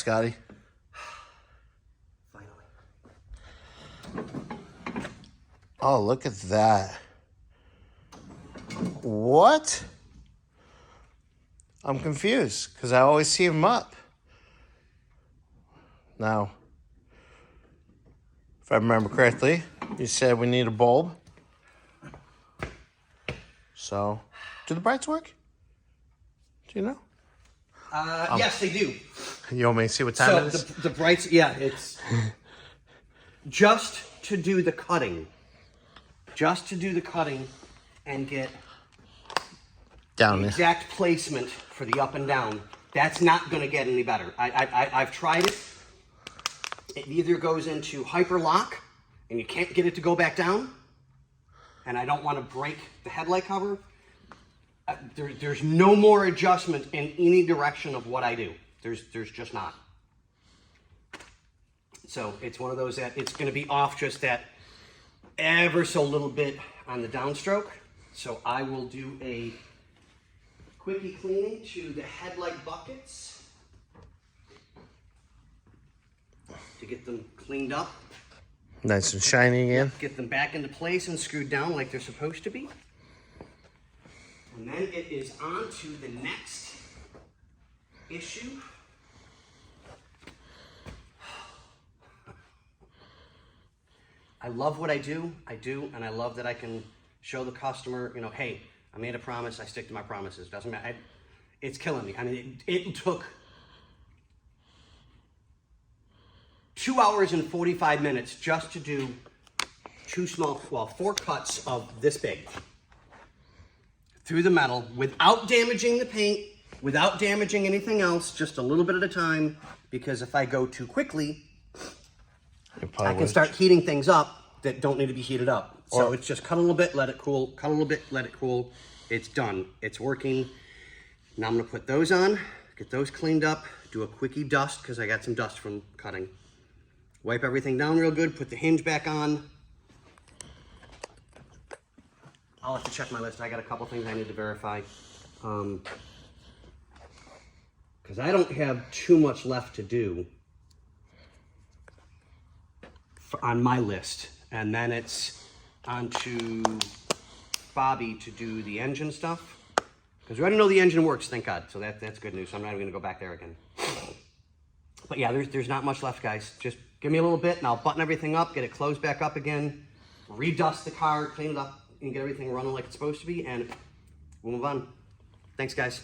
Scotty? Finally. Oh, look at that. What? I'm confused because I always see them up. Now, if I remember correctly, you said we need a bulb. So, do the brights work? Do you know? Yes, they do. You want me to see what time it is? So the brights, yeah, it's just to do the cutting. Just to do the cutting and get Down the there. exact placement for the up and down. That's not going to get any better. I've tried it. It either goes into hyper lock and you can't get it to go back down, and I don't want to break the headlight cover. There's no more adjustment in any direction of what I do. There's just not. So it's one of those that it's going to be off just that ever so little bit on the downstroke. So I will do a quickie cleaning to the headlight buckets to get them cleaned up. Nice and shiny again. Get them back into place and screwed down like they're supposed to be. And then it is on to the next issue. I love what I do, and I love that I can show the customer, you know, hey, I made a promise, I stick to my promises. Doesn't matter. It's killing me. I mean, it took 2 hours and 45 minutes just to do four cuts of this big through the metal without damaging the paint, without damaging anything else, just a little bit at a time, because if I go too quickly, I can start heating things up that don't need to be heated up. So it's just cut a little bit, let it cool, cut a little bit, let it cool. It's done. It's working. Now I'm going to put those on, get those cleaned up, do a quickie dust because I got some dust from cutting. Wipe everything down real good, put the hinge back on. I'll have to check my list. I got a couple things I need to verify. Because I don't have too much left to do on my list. And then it's on to Bobby to do the engine stuff. Because we already know the engine works, thank God. So that's good news. So I'm not even going to go back there again. But yeah, there's not much left, guys. Just give me a little bit and I'll button everything up, get it closed back up again, redust the car, clean it up, and get everything running like it's supposed to be, and we'll move on. Thanks, guys.